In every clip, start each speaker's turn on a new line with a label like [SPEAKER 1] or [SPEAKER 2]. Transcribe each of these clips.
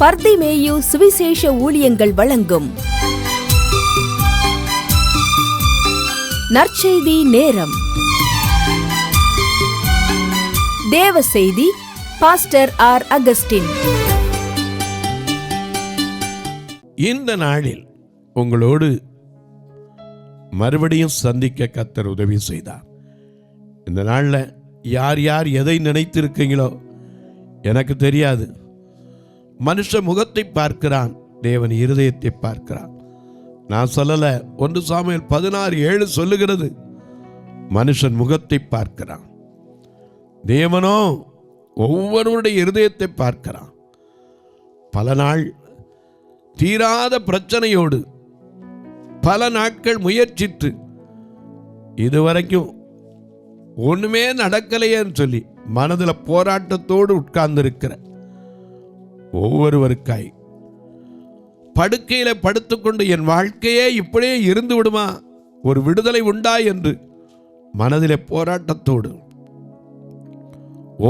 [SPEAKER 1] பர்திமேயு சுவிசேஷ ஊழியங்கள் வழங்கும் நற்செய்தி நேரம். தேவ செய்தி பாஸ்டர் ஆர். அகஸ்டின்.
[SPEAKER 2] இந்த நாளில் உங்களோடு மறுபடியும் சந்திக்க கர்த்தர் உதவி செய்தார். இந்த நாளில் யார் யார் எதை நினைத்திருக்கீங்களோ எனக்கு தெரியாது. மனுஷ முகத்தை பார்க்கிறான், தேவன் இருதயத்தை பார்க்கிறான். நான் சொல்லல, 1 சாமுவேல் 16:7 சொல்லுகிறது, மனுஷன் முகத்தை பார்க்கிறான், தேவனோ ஒவ்வொருவருடைய இருதயத்தை பார்க்கிறான். பல நாள் தீராத பிரச்சனையோடு பல நாட்கள் முயற்சித்து இதுவரைக்கும் ஒண்ணுமே நடக்கலையேன்னு சொல்லி மனதில் போராட்டத்தோடு உட்கார்ந்திருக்கிற ஒவ்வொருவருக்காய், படுக்கையில படுத்துக்கொண்டு என் வாழ்க்கையே இப்படியே இருந்து விடுமா, ஒரு விடுதலை உண்டா என்று மனதிலே போராட்டத்தோடு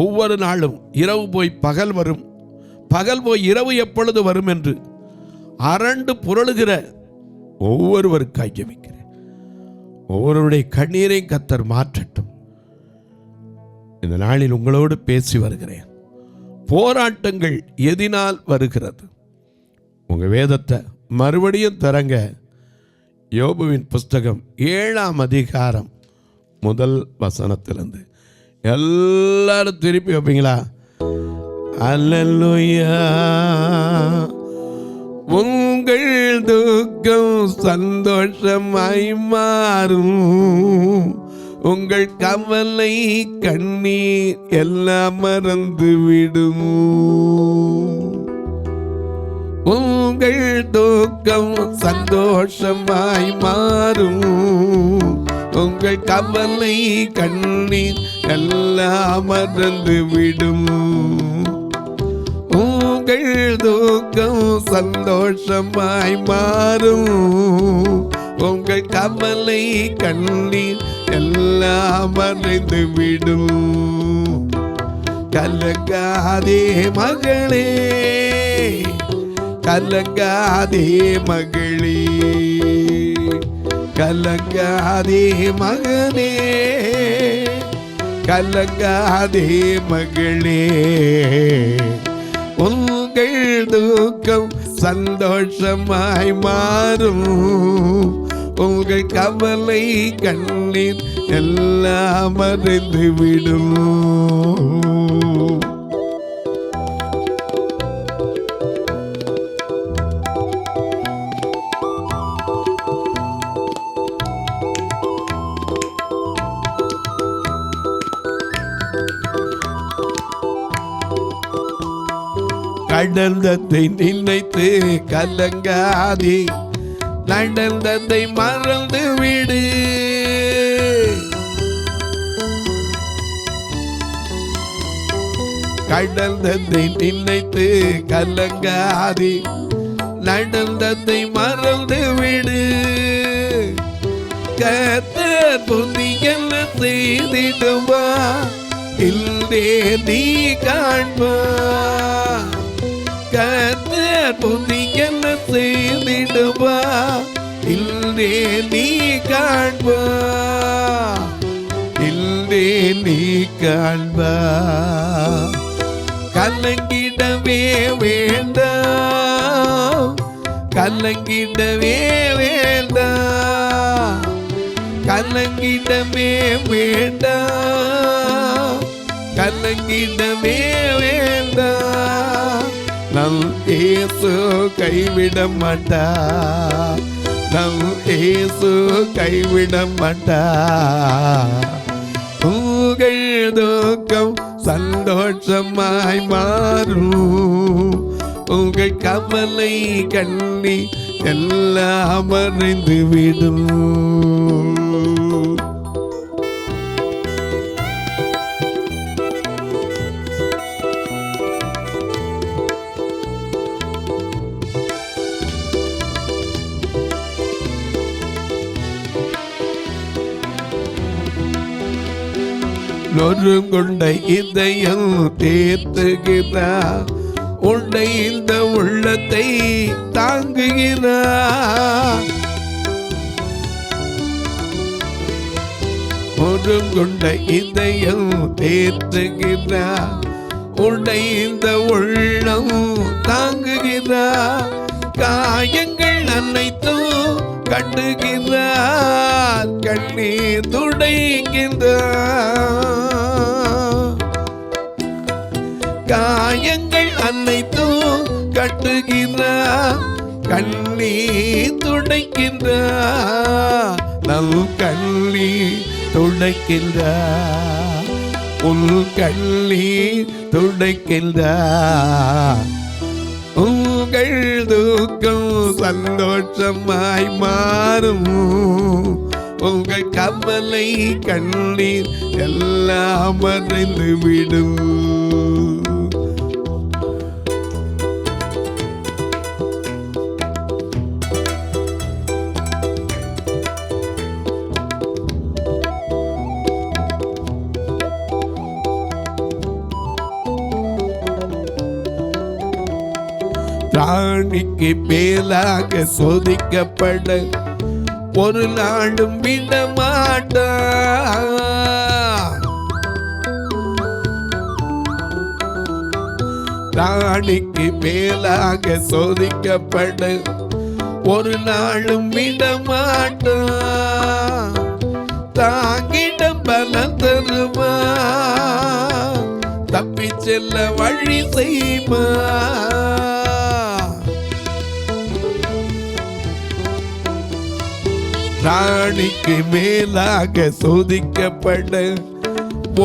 [SPEAKER 2] ஒவ்வொரு நாளும் இரவு போய் பகல் வரும், பகல் போய் இரவு எப்பொழுது வரும் என்று அரண்டு புரளுகிற ஒவ்வொருவருக்காய் ஜெபிக்கிறேன். ஒவ்வொருவருடைய கண்ணீரை கர்த்தர் மாற்றட்டும். இந்த நாளில் உங்களோடு பேசி வருகிறேன். போராட்டங்கள் எதினால் வருகிறது? உங்க வேதத்தை மறுபடியும் தரங்க. யோபுவின் புஸ்தகம் 7ஆம் அதிகாரம் 1 வசனத்திலிருந்து எல்லாரும் திருப்பி வைப்பீங்களா? அல்லேலூயா. உங்கள் துக்கம் சந்தோஷமாய் மாறும், உங்கள் கவலை கண்ணீர் எல்லாம் மறந்து விடும். உங்கள் துக்கம் சந்தோஷமாய் மாறும், உங்கள் கவலை கண்ணீர் எல்லாம் மறந்து விடும். உங்கள் துக்கம் சந்தோஷமாய் மாறும், உங்கள் கவலை கண்ணீர் எல்லாம் மறைந்து விடும். கலங்காதே மகளே, கலங்காதே மகளே, கலங்காதே மகனே, கலங்காதே மகளே. உங்கள் துக்கம் சந்தோஷமாய் மாறும், உங்கள் கவலை கண்ணீர் எல்லாம் மறைந்து விடும். கடந்ததை நினைத்து கலங்காதே, நடந்ததை மறந்து விடு. கடந்ததை நினைத்து கலங்காதே, நடந்ததை மறந்து விடு. கர்த்தர் புதியன செய்திடுவா, இல்லே நீ காண்பா. கர்த்தர் புதியன செய்திடுவா, இல்லே நீ காண்பா, இல்லே நீ காண்பா. கலங்கிடவே வேண்டாம், கலங்கிடவே வேண்டாம், கலங்கிடவே வேண்டாம், கலங்கிடவே வேண்டாம். நம் இயேசு கைவிட மாட்டா, நம் இயேசு கைவிட மாட்டா. உங்கள் துக்கம் சந்தோஷமாய் மாறும், உங்கள் கவலை கண்ணீர் எல்லாம் மறைந்து விடும். நொறுங்குண்ட இதயம் தேத்துகிறார், உன்னை இந்த உள்ளத்தை தாங்குகிறார். ஒருங்குண்ட இதயம் தேற்றுகிறார். உன்னை இந்த உள்ளம் தாங்குகிறார். காயங்கள் அனைத்தும் கட்டுகிறார். கண்ணீர் துடைக்கின்றார். காயங்கள் அனைத்தும் கட்டுகிறார். கண்ணீர் துடைக்கின்றார். நல் கண்ணீர் துடைக்கின்றார். உன் கண்ணீர் துடைக்கின்றார். உங்கள் துக்கம் சந்தோஷமாய் மாறும். உங்கள் கவலை கண்ணீர் எல்லாம் மறைந்து விடும். ராணிக்கு மேலாக சோதிக்கப்பட ஒரு நாளும் விடமாட்டார். ராணிக்கு மேலாக சோதிக்கப்பட ஒரு நாளும் விடமாட்டார். தாங்கிடம் பலம் தருவார். தப்பி செல்ல வழி செய்வார். ராணிக்கு மேலாக சோதிக்கப்பட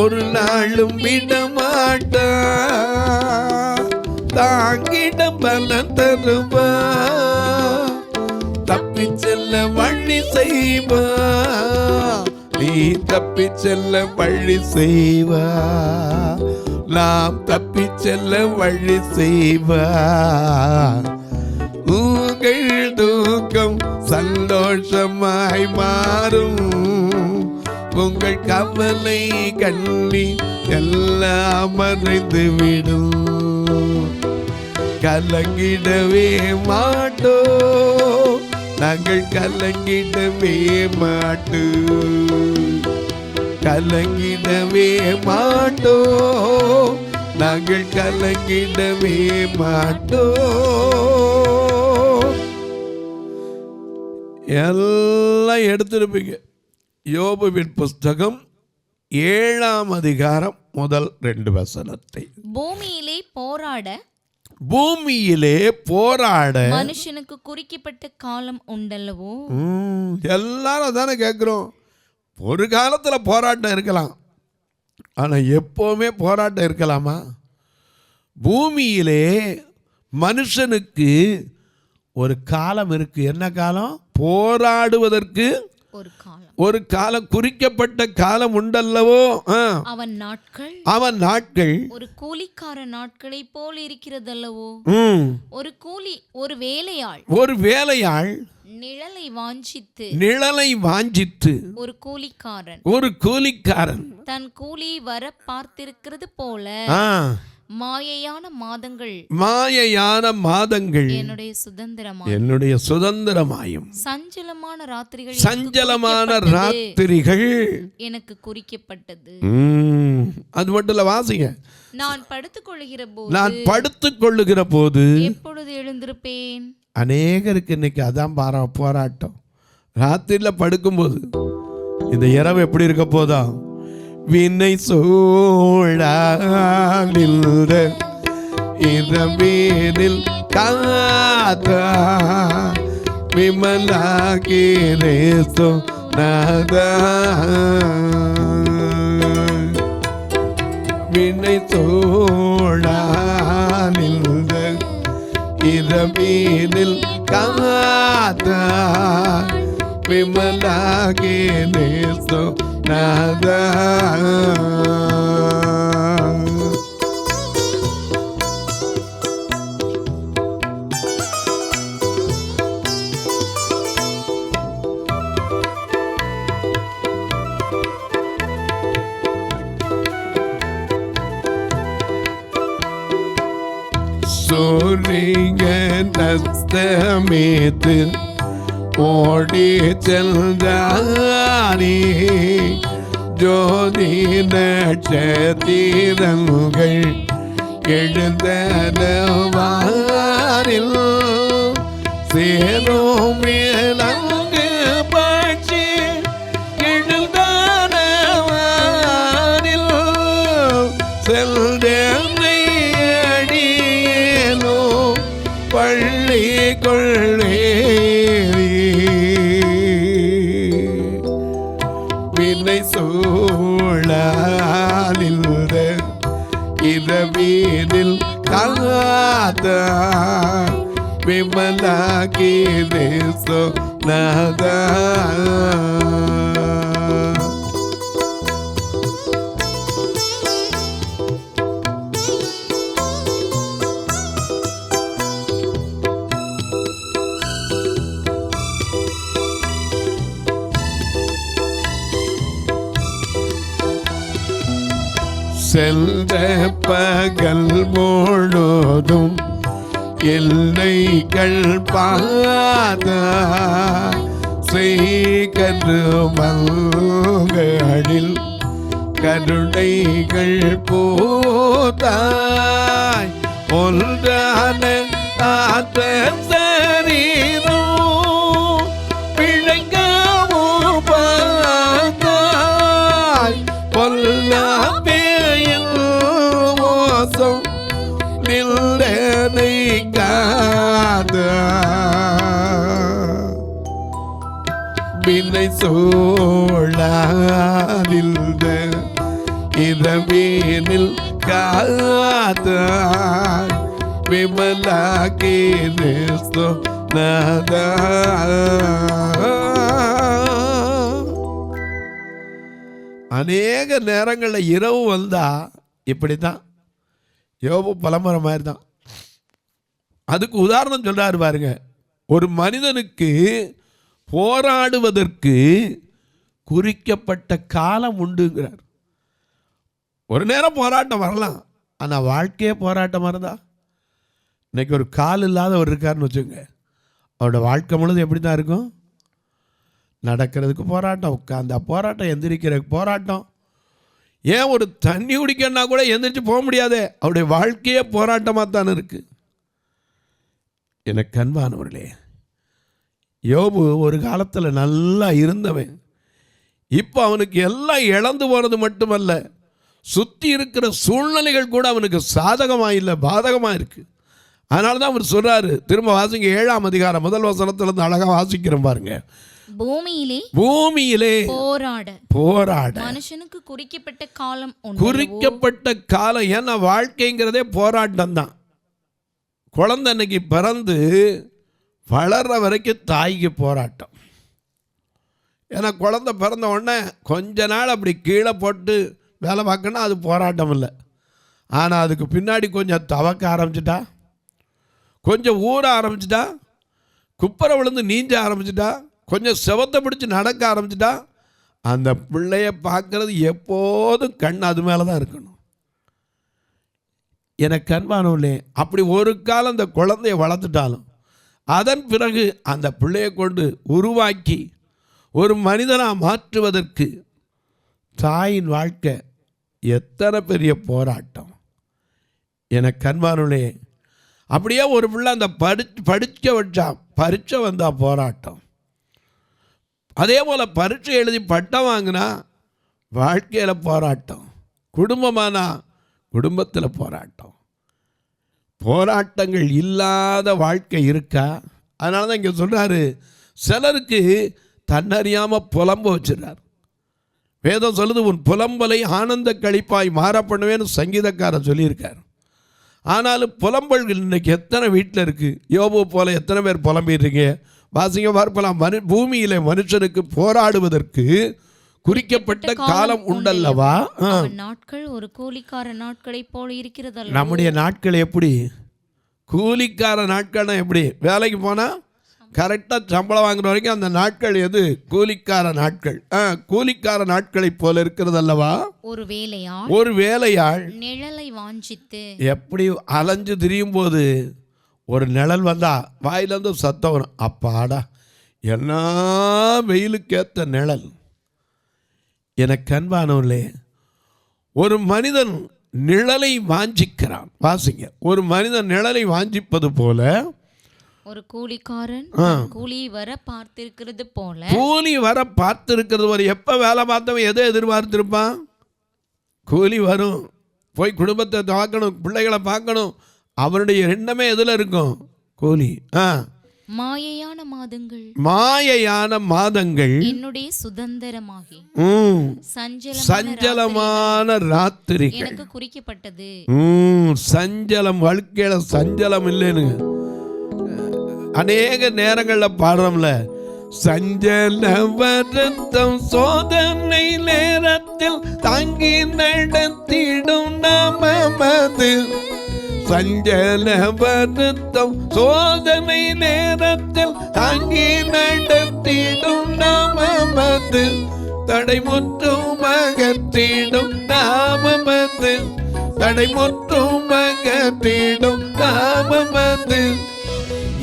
[SPEAKER 2] ஒரு நாளும் விடமாட்டார். தாங்கிடம் பலம் தருவார். தப்பி செல்ல வழி செய்வார். நீ தப்பி செல்ல வழி செய்வார். நாம் தப்பி செல்ல வழி செய்வார். உங்கள் தூக்கம் சந்தோஷமாய் மாறும். உங்கள் கவலை கண்ணீர் எல்லாம் மறைந்து விடும். கலங்கிடவே மாட்டோம். நாங்கள் கலங்கிடவே மாட்டோம். கலங்கிடவே மாட்டோம். நாங்கள் கலங்கிடவே மாட்டோம். எல்லாம் எடுத்திருப்பீங்க. யோபுவின் புஸ்தகம் 7ஆம் அதிகாரம் முதல் 2 வசனத்தை. பூமியிலே போராட
[SPEAKER 3] மனுஷனுக்கு குறிக்கப்பட்ட காலம் உண்டல்லவோ.
[SPEAKER 2] எல்லாரும் தானே கேட்கிறோம். ஒரு காலத்துல போராட்டம் இருக்கலாம், ஆனா எப்பவுமே போராட்டம் இருக்கலாமா? பூமியிலே மனுஷனுக்கு ஒரு காலம் இருக்கு. என்ன காலம்? போராடுவதற்கு ஒரு காலம், குறிக்கப்பட்ட காலம் உண்டல்லவோ. அவன் நாட்கள்
[SPEAKER 3] ஒரு கூலிக்கார நாட்களை போல் இருக்கிறதல்லவோ. ஒரு கூலி ஒரு வேலையாள் நிழலை வாஞ்சித்து ஒரு கூலிக்காரன் தன் கூலி வர பார்த்திருக்கிறது போல மாயையான மாதங்கள்
[SPEAKER 2] என்னுடைய சுதந்திரமாயும் சஞ்சலமான ராத்திரிகள்
[SPEAKER 3] எனக்கு குறிக்கப்பட்டது.
[SPEAKER 2] அது மட்டும் இல்ல, வாசிங்க.
[SPEAKER 3] நான் படுத்துக் கொள்ளுகிற போது எப்பொழுது எழுந்திருப்பேன்.
[SPEAKER 2] அநேகருக்கு இன்னைக்கு அதான் போராட்டம். ராத்திரில படுக்கும்போது இந்த இரவு எப்படி இருக்க போதா? வினை சோழாலில் இரவேனில் காதா விமலாகிரேசோ நாதா. வினை சோழாலில் இரவேனில் காதா விமலாகிரேசோ நாதா. சூரியன் அஸ்தமித்து ஓடி சென்றானே, ஜோதி நட்சத்திரங்கள் எழுந்தனவானில் சேரும் விலங்கு பட்சி எழுந்தனவானில் செல்தனை அடியேனோ பள்ளி கொள்ளேரி வினை சூழலில் இரவீனில் காத்த விமலாகி சொன்னதா. சென்ற பகல் முழுதும் எல்லைகள் பாத செய்கருமல்களில் கருணைகள் போதாய் ஒன்றான ஆத்தரீரோ பிழைக்கவும் பார்த்தாய் பொல்லாப்பே நில்லனை காத வினை சோழானில் இரவீனில் காத விமலாகி சொன்னதா. அநேக நேரங்களில் இரவு வந்தா இப்படித்தான். யோபு பலமுறை மாதிரி தான். அதுக்கு உதாரணம் சொல்றாரு பாருங்க. ஒரு மனிதனுக்கு போராடுவதற்கு குறிக்கப்பட்ட காலம் உண்டுங்கிறார். ஒரு நேரம் போராட்டம் வரலாம், ஆனால் வாழ்க்கையே போராட்டமாக இருந்தா, இன்னைக்கு ஒரு கால் இல்லாதவர் இருக்காருன்னு வச்சுக்கோங்க, அவரோட வாழ்க்கை முழுது எப்படி தான் இருக்கும்? நடக்கிறதுக்கு போராட்டம், உட்காந்தா போராட்டம், எந்திரிக்கிறதுக்கு போராட்டம். ஏன் ஒரு தண்ணி குடிக்கணும்னா கூட எந்திரிச்சு போக முடியாதே, அவருடைய வாழ்க்கையே போராட்டமாக தான் இருக்கு. எனக்கு அன்பானவர்களே, யோபு ஒரு காலத்தில் நல்லா இருந்தவன். இப்போ அவனுக்கு எல்லாம் இழந்து போனது மட்டுமல்ல, சுற்றி இருக்கிற சூழ்நிலைகள் கூட அவனுக்கு சாதகமாக இல்லை, பாதகமாக இருக்கு. அதனால தான் அவர் சொல்றாரு, திரும்ப வாசிங்க 7ஆம் அதிகாரம் 1 வசனத்திலிருந்து அழகாக வாசிக்கிறோம் பாருங்க. பூமியிலே போராட
[SPEAKER 3] மனுஷனுக்கு குறிக்கப்பட்ட காலம்,
[SPEAKER 2] குறிக்கப்பட்ட காலம். ஏன்னா வாழ்க்கைங்கிறதே போராட்டம் தான். குழந்தை அன்னைக்கு பிறந்து வளர்ற வரைக்கும் தாய்க்கு போராட்டம். ஏன்னா குழந்தை பிறந்த உடனே கொஞ்ச நாள் அப்படி கீழே போட்டு வேலை பார்க்கணும், அது போராட்டம் இல்லை. ஆனால் அதுக்கு பின்னாடி கொஞ்சம் தவக்க ஆரம்பிச்சிட்டா, கொஞ்சம் ஊற ஆரம்பிச்சிட்டா, குப்பரை விழுந்து நீஞ்ச ஆரம்பிச்சிட்டா, கொஞ்சம் செவத்தை பிடிச்சி நடக்க ஆரம்பிச்சிட்டா, அந்த பிள்ளைய பார்க்கறது எப்போதும் கண் அது மேலே தான் இருக்கணும். எனக்கு அன்பானவர்களே, அப்படி ஒரு காலம் அந்த குழந்தைய வளர்த்துட்டாலும் அதன் பிறகு அந்த பிள்ளையை கொண்டு உருவாக்கி ஒரு மனிதனாக மாற்றுவதற்கு தாயின் வாழ்க்கை எத்தனை பெரிய போராட்டம். எனக்கு அன்பானவர்களே, அப்படியே ஒரு பிள்ளை அந்த படிக்க வச்சா பரீட்சை வந்தால் போராட்டம். அதே போல் பரீட்சை எழுதி பட்டம் வாங்கினா வாழ்க்கையில் போராட்டம், குடும்பமானா குடும்பத்தில் போராட்டம். போராட்டங்கள் இல்லாத வாழ்க்கை இருக்கா? அதனால தான் இங்கே சொல்கிறாரு, சிலருக்கு தன்னறியாமல் புலம்ப வச்சுறார். வேதம் சொல்லுது, உன் புலம்பலை ஆனந்த கழிப்பாய் மாற பண்ணுவேன்னு சங்கீதக்காரன் சொல்லியிருக்கார். ஆனாலும் புலம்பல்கள் இன்றைக்கி எத்தனை வீட்டில் இருக்குது? யோபு போல எத்தனை பேர் புலம்பிடுறீங்க? வாசிங்க பார்க்கலாம். பூமியிலே மனுஷனுக்கு போராடுவதற்கு குறிக்கப்பட்ட காலம் உண்டல்லவா?
[SPEAKER 3] நாட்கள் ஒரு கூலிக்கார நாட்களை போல இருக்கிறது.
[SPEAKER 2] நம்முடைய நாட்கள் எப்படி? கூலிக்கார நாட்கள்னா எப்படி? வேலைக்கு போனால் கரெக்டாக சம்பளம் வாங்குற வரைக்கும் அந்த நாட்கள் எது? கூலிக்கார நாட்கள். கூலிக்கார நாட்களைப் போல இருக்கிறது அல்லவா? ஒரு வேலையாள்
[SPEAKER 3] நிழலை வாஞ்சித்து.
[SPEAKER 2] எப்படி அலைஞ்சு திரியும் போது ஒரு நிழல் வந்தா வாயிலிருந்து சத்தம் வரும், அப்பாடா என்ன வெயிலுக்கேற்ற நிழல். எனக்கு அன்பானவர்களே, ஒரு மனிதன் நிழலை வாஞ்சிக்கிறான். வாசிங்க, ஒரு மனிதன் நிழலை வாஞ்சிப்பது போல
[SPEAKER 3] ஒரு கூலிக்காரன் கூலி வர பார்த்திருக்கிறது போல.
[SPEAKER 2] கூலி வர பார்த்திருக்கிறது போல. எப்ப வேலை பார்த்தவன் எதை எதிர்பார்த்திருப்பான்? கூலி வரும், போய் குடும்பத்தை பார்க்கணும், பிள்ளைகளை பார்க்கணும். அவனுடைய எண்ணமே எதுல இருக்கும்? கூலி.
[SPEAKER 3] மாயையான மாதங்கள்
[SPEAKER 2] என்னுடைய
[SPEAKER 3] சுதந்திரமாகி
[SPEAKER 2] சஞ்சலமான ராத்திரிகள்
[SPEAKER 3] எனக்கு குறிக்கப்பட்டது.
[SPEAKER 2] சஞ்சலம், வாழ்க்கையில சஞ்சலம் இல்லைன்னு அநேக நேரங்கள்ல பாடுறோம்ல. சஞ்சல வருத்தம் சோதனை நேரத்தில் தாங்கி நடத்திடும் நமது. சஞ்சல வருத்தம் சோதனை நேரத்தில் தாங்கி நடத்திடும் நமது. தடைமுற்றும் அகற்றிடும் நாமமது. தடைமுற்றும் அகற்றிடும் நாமமது.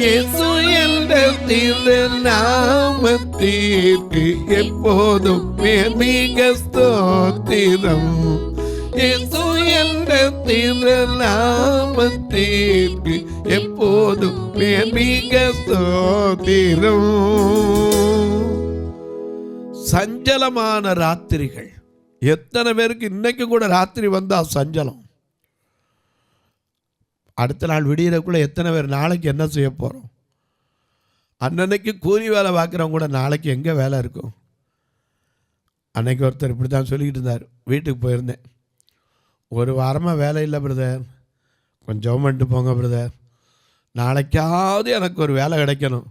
[SPEAKER 2] இயேசு என்ற திருநாமத்திற்கு எப்போதும் மிக ஸ்தோத்திரம். இயேசு என்ற திருநாமத்திற்கு எப்போதும் மிக ஸ்தோத்திரம். சஞ்சலமான ராத்திரிகள். எத்தனை பேருக்கு இன்னைக்கு கூட ராத்திரி வந்தா சஞ்சலம்? அடுத்த நாள் விடியறக்குள்ள எத்தனை பேர் நாளைக்கு என்ன செய்ய போகிறோம்? அன்னன்னைக்கு கூலி வேலை பார்க்குறவங்க கூட நாளைக்கு எங்கே வேலை இருக்கும்? அன்னைக்கு ஒருத்தர் இப்படி தான் சொல்லிக்கிட்டு இருந்தார். வீட்டுக்கு போயிருந்தேன். ஒரு வாரமாக வேலை இல்லை பிரதர், கொஞ்சம் பண்ணிட்டு போங்க பிரதர், நாளைக்காவது எனக்கு ஒரு வேலை கிடைக்கணும்.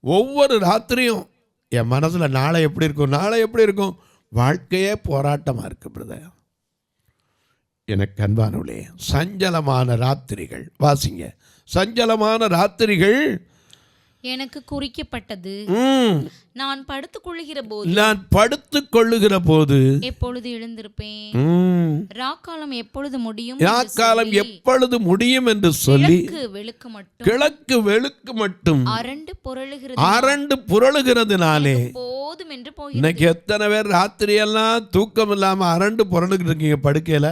[SPEAKER 2] ஒவ்வொரு ராத்திரியும் என் மனசில் நாளை எப்படி இருக்கும், நாளை எப்படி இருக்கும். வாழ்க்கையே போராட்டமாக இருக்குது பிரதர். எனக்கு அன்பானவளே, சஞ்சலமான ராத்திரிகள். வாசிங்க, சஞ்சலமான ராத்திரிகள்
[SPEAKER 3] எனக்கு குறிக்கப்பட்டது. நான் படுத்துக்
[SPEAKER 2] கொள்ளுகிற போது
[SPEAKER 3] எப்பொழுது எழுந்திருப்பேன், ராக்காலம் எப்பொழுது
[SPEAKER 2] முடியும் என்று சொல்லி
[SPEAKER 3] கிழக்கு வெளுக்கு மட்டும்
[SPEAKER 2] அரண்டு புரளுகிறதுனாலே
[SPEAKER 3] போதும் என்று போய்.
[SPEAKER 2] இன்னைக்கு எத்தனை பேர் ராத்திரியெல்லாம் தூக்கம் இல்லாம அரண்டு புரளுகிட்டு இருக்கீங்க படுக்கையில?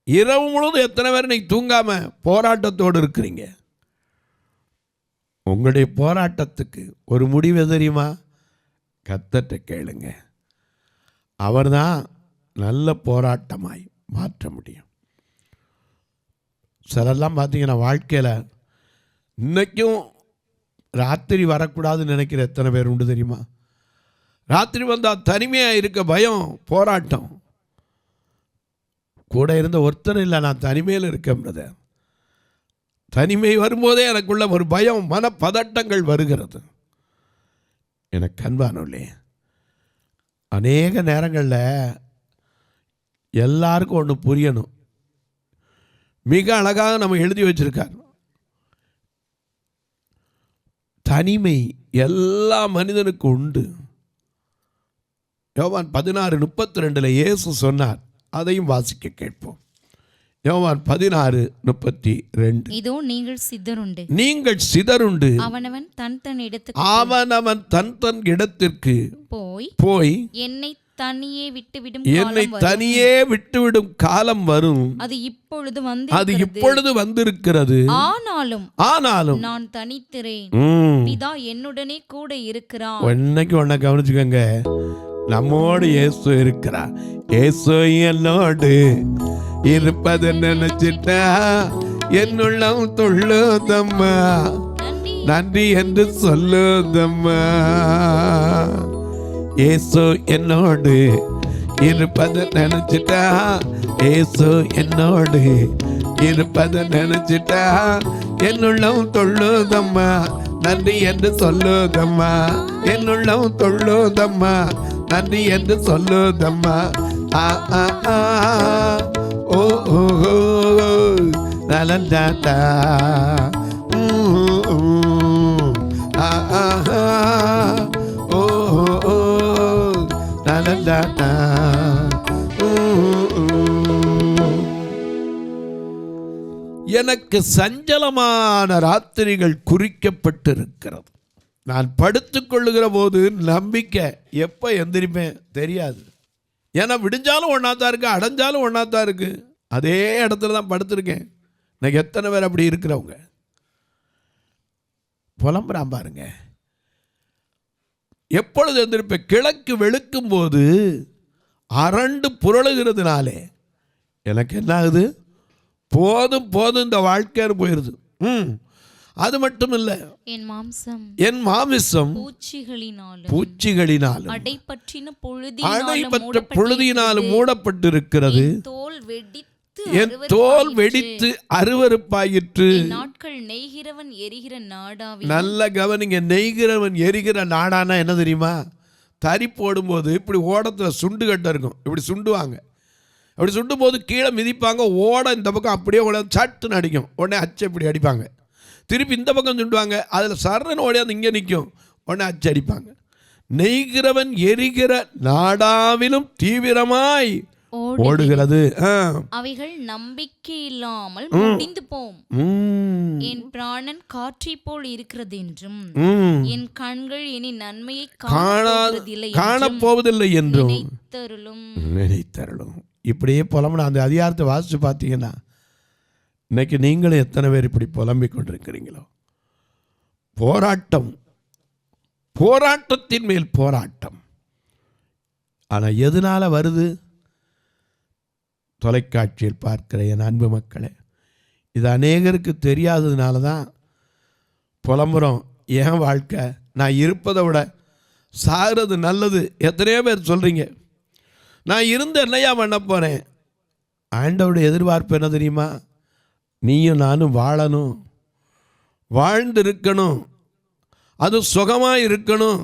[SPEAKER 2] இரவு முழுவதும் எத்தனை பேர் இன்னைக்கு தூங்காம போராட்டத்தோடு இருக்கிறீங்க? உங்களுடைய போராட்டத்துக்கு ஒரு முடிவு தெரியுமா? கர்த்தர்ட்ட கேளுங்க. அவர்தான் நல்ல போராட்டமாய் மாற்ற முடியும். சிலர்லாம் பார்த்தீங்கன்னா வாழ்க்கையில் இன்னைக்கும் ராத்திரி வரக்கூடாதுன்னு நினைக்கிற எத்தனை பேர் உண்டு தெரியுமா? ராத்திரி வந்தால் தனிமையாக இருக்க பயம், போராட்டம். கூட இருந்த ஒருத்தர் இல்லை, நான் தனிமையில் இருக்கேன். தனிமை வரும்போதே எனக்குள்ள ஒரு பயம், மனப்பதட்டங்கள் வருகிறது. எனக்கு அன்பானவர்களே, அநேக நேரங்களில் எல்லாருக்கும் ஒன்று புரியணும். மிக அழகாக நம்ம எழுதி வச்சிருக்கார். தனிமை எல்லா மனிதனுக்கும் உண்டு. யோவான் 16:32 இயேசு சொன்னார். அதையும் வாசிக்க கேட்போம். யோவான் 16:32.
[SPEAKER 3] இதோ நீங்கள்
[SPEAKER 2] சிதறுண்டு
[SPEAKER 3] அவனவன்
[SPEAKER 2] தன் இடத்திற்கு போய் என்னை தனியே விட்டுவிடும் காலம் வரும்.
[SPEAKER 3] அது
[SPEAKER 2] இப்பொழுது வந்திருக்கிறது. ஆனாலும்
[SPEAKER 3] நான் தனித்திறேன், பிதா என்னுடனே கூட இருக்கிறார்.
[SPEAKER 2] இன்னைக்கு ஒன்ன கவனிச்சுக்கோங்க, நம்மோடு இயேசு இருக்கிறார். இயேசு என்னோடு இருப்பதை நினைச்சிட்டா என்னுள்ளம் துள்ளுதம்மா, நன்றி என்று சொல்லுதம்மா. இயேசு என்னோடு இருப்பதை நினைச்சிட்டா, இயேசு என்னோடு இருப்பதை நினைச்சிட்டா என்னுள்ளம் துள்ளுதம்மா, நன்றி என்று சொல்லுதம்மா. என்னுள்ளம் துள்ளுதம்மா, நன்றி என்று சொல்லுதம்மா. ஓ நலந்தாத்தா எனக்கு சஞ்சலமான ராத்திரிகள் குறிக்கப்பட்டிருக்கிறது. நான் படுத்துக் கொள்ளுகிற போது நம்பிக்கை எப்போ எந்திரிப்பேன் தெரியாது. ஏன்னா விடிஞ்சாலும் ஒன்றா தான் இருக்குது, அடைஞ்சாலும் ஒன்றா தான் இருக்குது. அதே இடத்துல தான் படுத்திருக்கேன். எனக்கு எத்தனை பேர் அப்படி இருக்கிறவங்க புலம்புறான் பாருங்க. எப்பொழுது எந்திரிப்பேன்? கிழக்கு வெளுக்கும் போது அரண்டு புரளுகிறதுனாலே எனக்கு என்ன ஆகுது? போதும் போதும் இந்த வாழ்க்கைன்னு போயிடுது. அது மட்டும் இல்லை, என் மாமிசம் பூச்சிகளினாலும் அடைப்பற்ற பொழுதினாலும் மூடப்பட்டிருக்கிறது. என் தோல் வெடித்து அருவருப்பாயிற்று.
[SPEAKER 3] நாட்கள் நெய்கிறவன் எரிகிற நாடாவில்.
[SPEAKER 2] நல்ல கவனிங்க, நெய்கிறவன் எரிகிற நாடானா என்ன தெரியுமா? தறி போடும்போது இப்படி ஓடத்தில் சுண்டு கட்ட இருக்கும், இப்படி சுண்டுவாங்க. அப்படி சுண்டும் போது கீழே மிதிப்பாங்க, ஓட இந்த பக்கம் அப்படியே ஓட சட்டுன்னு அடிக்கும். உடனே அச்சு இப்படி அடிப்பாங்க. திருப்பி இந்த பக்கம் சுண்டுவாங்க, அதில் சர்றன்னு ஓடியாந்து இங்கே நிற்கும், உடனே அச்சு அடிப்பாங்க. நெய்கிறவன் எரிகிற நாடாவிலும் தீவிரமாய் ஓடுகிறது.
[SPEAKER 3] அவைகள் நம்பிக்கை இல்லாமல் முடிந்து போம். என் பிராணன் காற்றை போல் இருக்கிறது என்றும் என் கண்கள் இனி நன்மையை
[SPEAKER 2] காணப்போவதில்லை என்றும் நினைத்தருளும். இப்படியே புலம்புன அந்த அதிகாரத்தை வாசித்து பார்த்தீங்கன்னா, இன்னைக்கு நீங்களும் எத்தனை பேர் இப்படி புலம்பிக் கொண்டிருக்கிறீங்களோ? போராட்டம், போராட்டத்தின் மேல் போராட்டம். ஆனால் எதனால வருது? தொலைக்காட்சியில் பார்க்கிற என் அன்பு மக்களே, இது அநேகருக்கு தெரியாததுனால தான் புலம்புறோம். என் வாழ்க்கை, நான் இருப்பதை விட சாகிறது நல்லது. எத்தனையோ பேர் சொல்கிறீங்க. நான் இருந்து என்னையா பண்ண போகிறேன்? ஆண்டவருடைய எதிர்பார்ப்பு என்ன தெரியுமா? நீயும் நானும் வாழணும், வாழ்ந்து இருக்கணும், அது சுகமாக இருக்கணும்.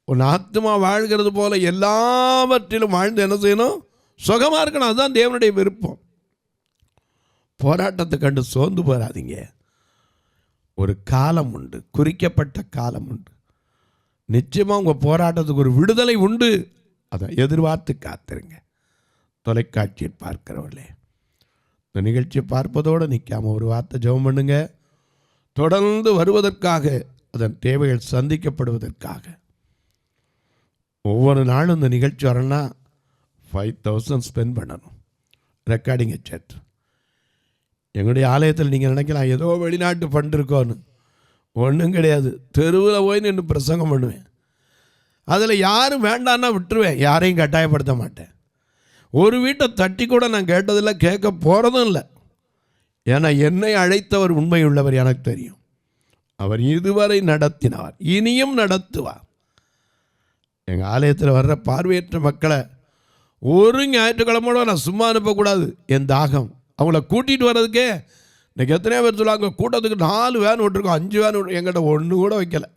[SPEAKER 2] உன் ஆத்மா வாழ்கிறது போல எல்லாவற்றிலும் வாழ்ந்து என்ன செய்யணும்? சுகமாக இருக்கணும். அதுதான் தேவனுடைய விருப்பம். போராட்டத்தை கண்டு சோர்ந்து போகாதீங்க. ஒரு காலம் உண்டு, குறிக்கப்பட்ட காலம் உண்டு. நிச்சயமாக உங்கள் போராட்டத்துக்கு ஒரு விடுதலை உண்டு. அதை எதிர்பார்த்து காத்திருங்க. தொலைக்காட்சியில் பார்க்கிறவர்களே, இந்த நிகழ்ச்சியை பார்ப்பதோடு நிற்காமல் ஒரு வார்த்தை ஜெபம் பண்ணுங்க. தொடர்ந்து வருவதற்காக, அதன் தேவைகள் சந்திக்கப்படுவதற்காக. ஒவ்வொரு நாளும் இந்த நிகழ்ச்சி வரணும்னா 5,000 ஸ்பெண்ட் பண்ணணும். Recording set. எங்களுடைய ஆலயத்தில் நீங்கள் நினைக்கலாம் ஏதோ வெளிநாட்டு ஃபண்ட் இருக்கோன்னு. ஒன்றும் கிடையாது. தெருவில் போய் நின்று பிரசங்கம் பண்ணுவேன். அதில் யாரும் வேண்டான்னா விட்டுருவேன், யாரையும் கட்டாயப்படுத்த மாட்டேன். ஒரு வீட்டை தட்டி கூட நான் கேட்டதில்லை, கேட்க போகிறதும் இல்லை. ஏன்னா என்னை அழைத்தவர் உண்மையுள்ளவர், எனக்கு தெரியும். அவர் இதுவரை நடத்தினார், இனியும் நடத்துவார். எங்கள் ஆலயத்தில் வர்ற பார்வையற்ற மக்களை ஒரு ஞாயிற்றுக்கிழமையோட நான் சும்மா அனுப்பக்கூடாது. என் தாகம் அவங்கள கூட்டிகிட்டு வர்றதுக்கே இன்றைக்கி எத்தனையோ பேர் சொல்லுவாங்க, கூட்டத்துக்கு 4 வேன் விட்டுருக்கோம், 5 வேன் எங்கிட்ட ஒன்று கூட வைக்கலை.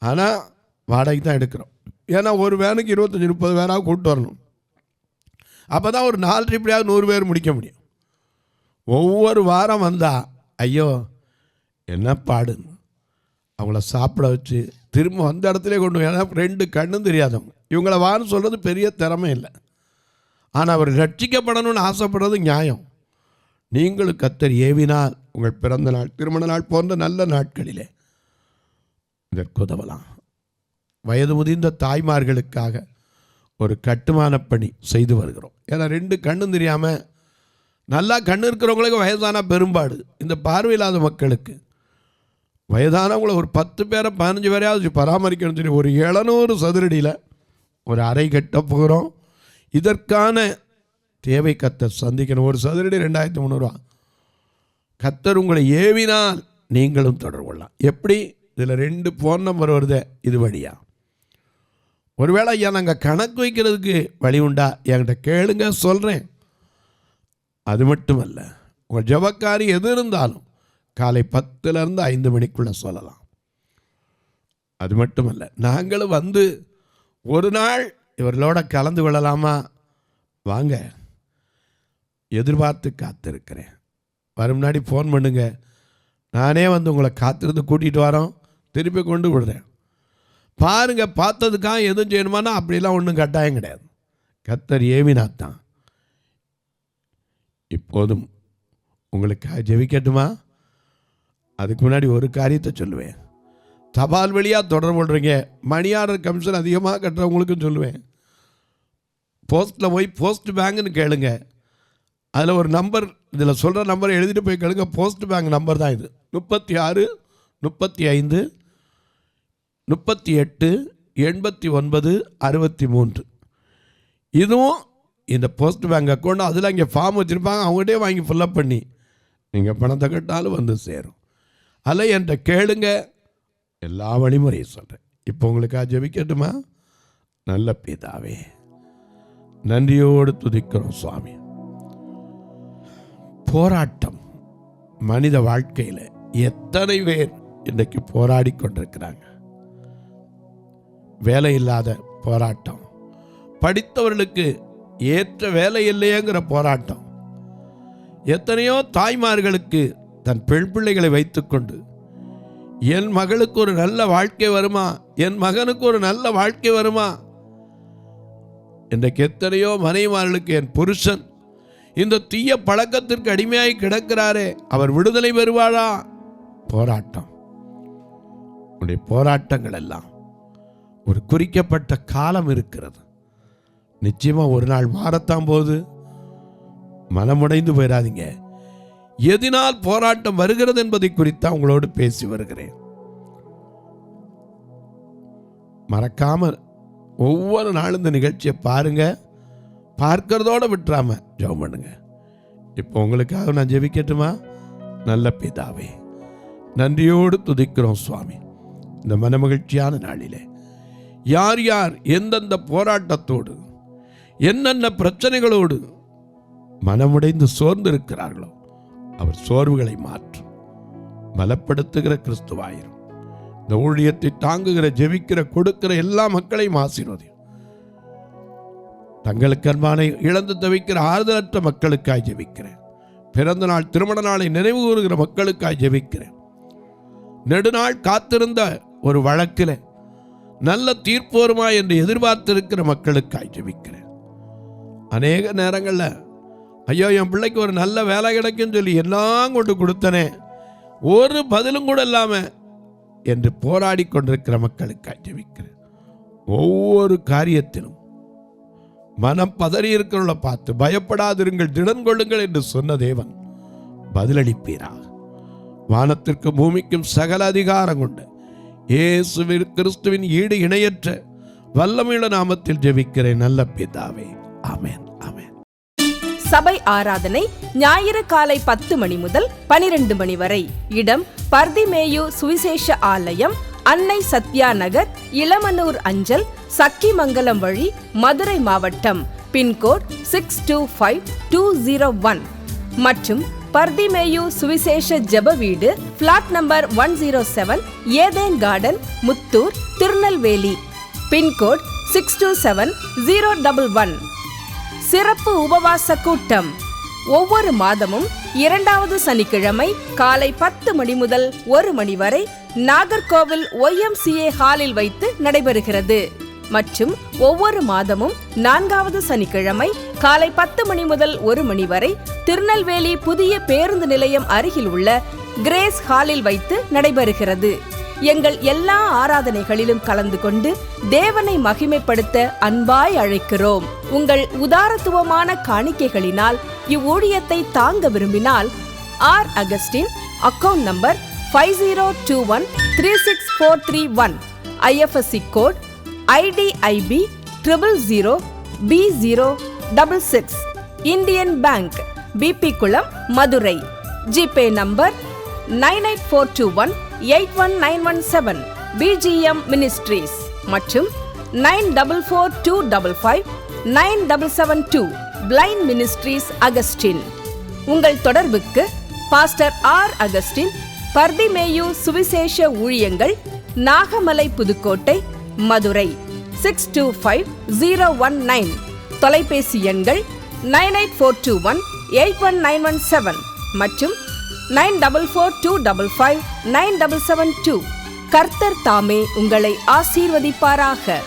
[SPEAKER 2] ஆனால் வாடகைக்கு தான் எடுக்கிறோம். ஏன்னா ஒரு வேனுக்கு 25-30 வேனாக கூப்பிட்டு வரணும். அப்போ தான் ஒரு 4 ட்ரிப்லையாவது 100 பேர் முடிக்க முடியும். ஒவ்வொரு வாரம் வந்தால் ஐயோ என்ன பாடுன்னு அவங்கள சாப்பிட வச்சு திரும்ப வந்த இடத்துல கொண்டு. ஏன்னா 2 கண்ணும் தெரியாதவங்க, இவங்கள வான்னு சொல்கிறது பெரிய திறமை இல்லை. ஆனால் அவர் ரட்சிக்கப்படணும்னு ஆசைப்படுறது நியாயம். நீங்களும் கர்த்தர் ஏவினால் உங்கள் பிறந்த நாள், திருமண நாள் போன்ற நல்ல நாட்களிலே இதற்கு உதவலாம். வயது முதிர்ந்த தாய்மார்களுக்காக ஒரு கட்டுமான பணி செய்து வருகிறோம். ஏன்னா 2 கண்ணும் தெரியாமல் நல்லா கண்ணு இருக்கிறவங்களுக்கு வயதான பெரும்பாடு. இந்த பார்வையில்லாத மக்களுக்கு வயதானவங்களை ஒரு 10 பேரை 15 பேரையாவது பராமரிக்கணும். சொல்லி ஒரு 700 சதுரடியில் ஒரு அறை கட்ட போகிறோம். இதற்கான தேவை கர்த்தர் சந்திக்கணும். ஒரு சதுரடி 2,300 கர்த்தர் உங்களை ஏவினால் நீங்களும் தொடர்பு கொள்ளலாம். எப்படி? இதில் 2 ஃபோன் நம்பர் வருது, இது வழியா. ஒருவேளை ஐயா நாங்கள் கணக்கு வைக்கிறதுக்கு வழி உண்டா? என்கிட்ட கேளுங்க, சொல்கிறேன். அது மட்டுமல்ல, உங்கள் ஜபக்காரி எது இருந்தாலும் காலை 10லேருந்து 5 மணிக்குள்ளே சொல்லலாம். அது மட்டுமல்ல, நாங்களும் வந்து ஒரு நாள் இவர்களோட கலந்து கொள்ளலாமா? வாங்க, எதிர்பார்த்து காத்திருக்கிறேன். வர முன்னாடி ஃபோன் பண்ணுங்க, நானே வந்து உங்களை காத்திருந்து கூட்டிகிட்டு வரோம், திருப்பி கொண்டு விடுறேன். பாருங்க, பார்த்ததுக்காக எதுவும் செய்யணுமானா அப்படிலாம் ஒன்றும் கட்டாயம் கிடையாது. கர்த்தர் ஏவினாத்தான். இப்போதும் உங்களுக்காக ஜெபிக்கட்டுமா? அதுக்கு முன்னாடி ஒரு காரியத்தை சொல்லுவேன். தபால் வழியாக தொடர்பு கொள்றீங்க, மணி ஆர்டர் கமிஷன் அதிகமாக கட்டுறவங்களுக்கும் சொல்லுவேன். போஸ்ட்டில் போய் போஸ்ட் பேங்க்னு கேளுங்க. அதில் ஒரு நம்பர், இதில் சொல்கிற நம்பரை எழுதிட்டு போய் கேளுங்க. போஸ்ட் பேங்க் நம்பர் தான் இது. 36 35 38 89 63. இதுவும் இந்த போஸ்ட் பேங்க் அக்கௌண்ட். அதில் அங்கே ஃபார்ம் வச்சுருப்பாங்க, அவங்ககிட்டே வாங்கி ஃபில்லப் பண்ணி நீங்கள் பணத்தை கட்டாலும் வந்து சேரும். அதில் என்கிட்ட கேளுங்க, எல்லா வழிமுறையும் சொல்கிறேன். இப்போ உங்களுக்காக ஜெபிக்கட்டுமா? நல்ல பிதாவே, நன்றியோடு துதிக்கிறோம் சுவாமி. போராட்டம் மனித வாழ்க்கையில் எத்தனை பேர் இன்றைக்கு போராடி கொண்டிருக்கிறாங்க. வேலை இல்லாத போராட்டம், படித்தவர்களுக்கு ஏற்ற வேலை இல்லையேங்கிற போராட்டம், எத்தனையோ தாய்மார்களுக்கு தன் பெண் பிள்ளைகளை வைத்துக்கொண்டு என் மகளுக்கு ஒரு நல்ல வாழ்க்கை வருமா, என் மகனுக்கு ஒரு நல்ல வாழ்க்கை வருமா, இன்றைக்கு எத்தனையோ மனைவிமார்களுக்கு என் புருஷன் இந்த தீய பழக்கத்திற்கு அடிமையாகி கிடக்கிறாரே, அவர் விடுதலை பெறுவாரா? போராட்டம். உடைய போராட்டங்கள் எல்லாம் ஒரு குறிக்கப்பட்ட காலம் இருக்கிறது. நிச்சயமா ஒரு நாள் மாறத்தான் போது. மனமுடைந்து போயிடாதீங்க. எதினால் போராட்டம் வருகிறது என்பதை குறித்து உங்களோடு பேசி வருகிறேன். மறக்காம ஒவ்வொரு நாளும் இந்த நிகழ்ச்சியை பாருங்க. பார்க்கிறதோட விட்டுறாம ஜெபம் பண்ணுங்க. இப்போ உங்களுக்காக நான் ஜெபிக்கட்டுமா? நல்ல பிதாவே, நன்றியோடு துதிக்கிறோம் சுவாமி. இந்த மனமகிழ்ச்சியான நாளிலே யார் யார் எந்தெந்த போராட்டத்தோடு என்னென்ன பிரச்சனைகளோடு மனமுடைந்து சோர்ந்து இருக்கிறார்களோ அவர் சோர்வுகளை மாற்றும் பலப்படுத்துகிற கிறிஸ்துவாயிரும். இந்த ஊழியத்தை தாங்குகிற, ஜெபிக்கிற, கொடுக்கிற எல்லா மக்களையும் ஆசீர்வதியும். தங்களுக்கு அன்பானை இழந்து தவிக்கிற ஆறுதலற்ற மக்களுக்காய் ஜெபிக்கிறேன். பிறந்த நாள், திருமண நாளை நினைவு கூறுகிற மக்களுக்காய் ஜெபிக்கிறேன். நெடுநாள் காத்திருந்த ஒரு வழக்கில் நல்ல தீர்ப்பு வருமா என்று எதிர்பார்த்திருக்கிற மக்களுக்காய் ஜெபிக்கிறேன். அநேக நேரங்களில் ஐயோ என் பிள்ளைக்கு ஒரு நல்ல வேலை கிடைக்குன்னு சொல்லி எல்லாம் கொண்டு கொடுத்தனே, ஒரு பதிலும் கூட இல்லாமல் என்று போராடி கொண்டிருக்கிற மக்களுக்காய் ஜெபிக்கிறேன். ஒவ்வொரு காரியத்திலும் மனம் பதறி இருக்கிறவளை பார்த்து பயப்படாதிருங்கள், திடன் கொள்ளுங்கள் என்று சொன்ன தேவன் பதிலளிப்பீராக. வானத்திற்கு பூமிக்கும் சகல அதிகாரம் கொண்டு இயேசு கிறிஸ்துவின் ஈடு இணையற்ற வல்லமையுள்ள நாமத்தில் ஜெபிக்கிறேன் நல்ல பிதாவே, ஆமென், ஆமென்.
[SPEAKER 1] சபை ஆராதனை ஞாயிறு காலை 10 மணி முதல் 12 மணி வரை. இடம் பர்திமேயு சுவிசேஷ ஆலயம், அன்னை சத்யா நகர், இளமனூர் அஞ்சல், சக்கிமங்கலம் வழி, மதுரை மாவட்டம். பின்கோட் 625201 மற்றும் பர்திமேயு சுவிசேஷ ஜெப வீடு, flat number 107, Eden garden, Muthur, Tirunelveli. Pin code 627011. சிறப்பு உபவாச கூட்டம் ஒவ்வொரு மாதமும் 2வது சனிக்கிழமை காலை 10 மணி முதல் 1 மணி வரை நாகர்கோவில் YMCA ஹாலில் வைத்து நடைபெறுகிறது. மற்றும் ஒவ்வொரு மாதமும் 4வது சனிக்கிழமை காலை 10 மணி முதல் 1 மணி வரை திருநெல்வேலி புதிய பேருந்து நிலையம் அருகில் உள்ள கிரேஸ் ஹாலில் வைத்து நடைபெறுகிறது. எங்கள் எல்லா ஆராதனைகளிலும் கலந்து கொண்டு தேவனை மகிமைப்படுத்த அன்பாய் அழைக்கிறோம். உங்கள் உதாரத்துவமான காணிக்கைகளினால் இவ்வூழியத்தை தாங்க விரும்பினால் R. Augustine, account number 5021364331, IFSC code IDIB 000B066, Indian bank, BP Kulam, Madurai. GPay number 9842181917, BGM ministries மற்றும் 9442559772, பிளைண்ட் மினிஸ்ட்ரீஸ் அகஸ்டின். உங்கள் தொடர்புக்கு பாஸ்டர் R. அகஸ்டின், பர்திமேயு சுவிசேஷ ஊழியங்கள், நாகமலை, புதுக்கோட்டை, மதுரை 625019. தொலைபேசி எண்கள் 9842181917 மற்றும் 9442559772. கர்த்தர் தாமே உங்களை ஆசீர்வதிப்பாராக.